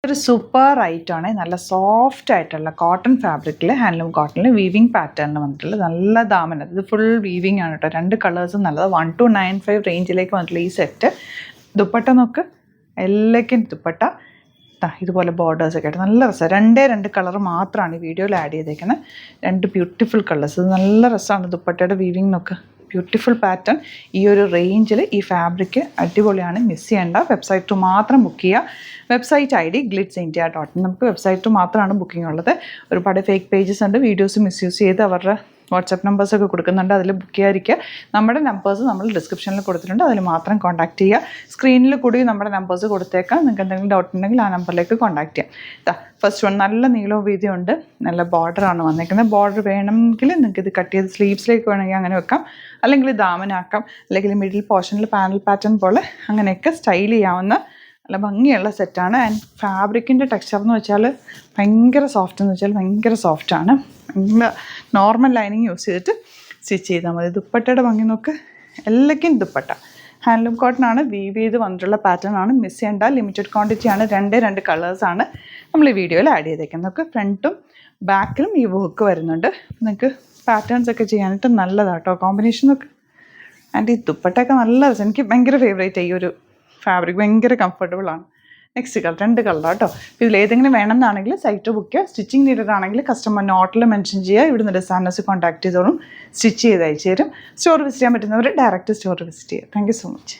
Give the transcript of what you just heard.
ഒരു സൂപ്പർ ഐറ്റമാണ്. നല്ല സോഫ്റ്റ് ആയിട്ടുള്ള കോട്ടൺ ഫാബ്രിക്കിൽ ഹാൻഡ്ലൂം കോട്ടണിൽ വീവിങ് പാറ്റേണിൽ വന്നിട്ടുള്ള നല്ല ദാമന. ഇത് ഫുൾ വീവിങ് ആണ് കേട്ടോ. 2 കളേഴ്സും നല്ലത്. 1295 റേഞ്ചിലേക്ക് വന്നിട്ടുള്ള ഈ സെറ്റ്. ദുപ്പട്ട നോക്ക്, എല്ലയ്ക്കും ദുപ്പട്ട ഇതുപോലെ ബോർഡേഴ്സൊക്കെ ആയിട്ട് നല്ല രസമാണ്. 2 കളർ മാത്രമാണ് ഈ വീഡിയോയിൽ ആഡ് ചെയ്തേക്കുന്നത്. 2 ബ്യൂട്ടിഫുൾ കളേഴ്സ്. ഇത് നല്ല രസമാണ്. ദുപ്പട്ടയുടെ വീവിങ് നോക്ക്, ബ്യൂട്ടിഫുൾ പാറ്റേൺ. ഈ ഒരു റേഞ്ചിൽ ഈ ഫാബ്രിക് അടിപൊളിയാണ്. മിസ് ചെയ്യേണ്ട. വെബ്സൈറ്റ് മാത്രം ബുക്ക് ചെയ്യുക. Website ID glitzindia.in. നമുക്ക് വെബ്സൈറ്റ് മാത്രമാണ് ബുക്കിംഗ് ഉള്ളത്. ഒരുപാട് ഫേക്ക് പേജസ് ഉണ്ട്. വീഡിയോസ് മിസ്യൂസ് ചെയ്ത് അവരുടെ വാട്സാപ്പ് നമ്പേഴ്സൊക്കെ കൊടുക്കുന്നുണ്ട്. അതിൽ ബുക്ക് ചെയ്യാതിരിക്കുക. നമ്മുടെ നമ്പേഴ്സ് നമ്മൾ ഡിസ്ക്രിപ്ഷനിൽ കൊടുത്തിട്ടുണ്ട്. അതിൽ മാത്രം കോൺടാക്ട് ചെയ്യുക. സ്ക്രീനിൽ കൂടി നമ്മുടെ നമ്പേഴ്സ് കൊടുത്തേക്കാം. നിങ്ങൾക്ക് എന്തെങ്കിലും ഡൗട്ട് ഉണ്ടെങ്കിൽ ആ നമ്പറിലേക്ക് കോൺടാക്ട് ചെയ്യാം. ഫസ്റ്റ് വൺ നല്ല നീളവും വീതിയുണ്ട്. നല്ല ബോർഡറാണ് വന്നേക്കുന്നത്. ബോർഡർ വേണമെങ്കിൽ നിങ്ങൾക്ക് ഇത് കട്ട് ചെയ്ത് സ്ലീവ്സിലേക്ക് വേണമെങ്കിൽ അങ്ങനെ വെക്കാം. അല്ലെങ്കിൽ ദാമനാക്കാം. അല്ലെങ്കിൽ മിഡിൽ പോർഷനിൽ പാനൽ പാറ്റേൺ പോലെ അങ്ങനെയൊക്കെ സ്റ്റൈൽ ചെയ്യാവുന്ന നല്ല ഭംഗിയുള്ള സെറ്റാണ്. ആൻഡ് ഫാബ്രിക്കിൻ്റെ ടെക്സ്ചർ എന്ന് വെച്ചാൽ ഭയങ്കര സോഫ്റ്റ് എന്ന് വെച്ചാൽ ഭയങ്കര സോഫ്റ്റാണ്. നല്ല നോർമൽ ലൈനിങ് യൂസ് ചെയ്തിട്ട് സ്റ്റിച്ച് ചെയ്താൽ മതി. ദുപ്പട്ടയുടെ ഭംഗി നോക്ക്, എല്ലാവർക്കും ദുപ്പട്ട ഹാൻഡ്ലൂം കോട്ടൺ വീവ് ചെയ്ത് വന്നിട്ടുള്ള പാറ്റേൺ ആണ്. മിസ് ചെയ്യേണ്ട. ലിമിറ്റഡ് ക്വാണ്ടിറ്റിയാണ്. 2 കളേഴ്സാണ് നമ്മൾ ഈ വീഡിയോയിൽ ആഡ് ചെയ്തേക്കുന്നത്. നമുക്ക് ഫ്രണ്ടും ബാക്കിലും ഈ വർക്ക് വരുന്നുണ്ട്. നിങ്ങൾക്ക് പാറ്റേൺസ് ഒക്കെ ചെയ്യാനായിട്ട് നല്ലതാട്ടോ കോമ്പിനേഷനൊക്കെ. ആൻഡ് ഈ ദുപ്പട്ടയൊക്കെ നല്ല രസം. എനിക്ക് ഭയങ്കര ഫേവറേറ്റ് ഈ ഒരു ഫാബ്രിക്. ഭയങ്കര കംഫർട്ടബിൾ ആണ്. നെക്സ്റ്റ് കളർ 2 കളർ കേട്ടോ. ഇതിലേതെങ്കിലും വേണമെന്നാണെങ്കിൽ സൈറ്റ് ബുക്ക് ചെയ്യുക. സ്റ്റിച്ചിങ് നീഡഡ് ആണെങ്കിൽ കസ്റ്റമർ നോട്ടിൽ മെൻഷൻ ചെയ്യുക. ഇവിടുന്ന് ഡിസൈനേഴ്സ് കോൺടാക്ട് ചെയ്തോളും. സ്റ്റിച്ച് ചെയ്ത് അയച്ചു തരും. സ്റ്റോർ വിസിറ്റ് ചെയ്യാൻ പറ്റുന്നവർ ഡയറക്റ്റ് സ്റ്റോർ വിസിറ്റ് ചെയ്യുക. Thank you so much.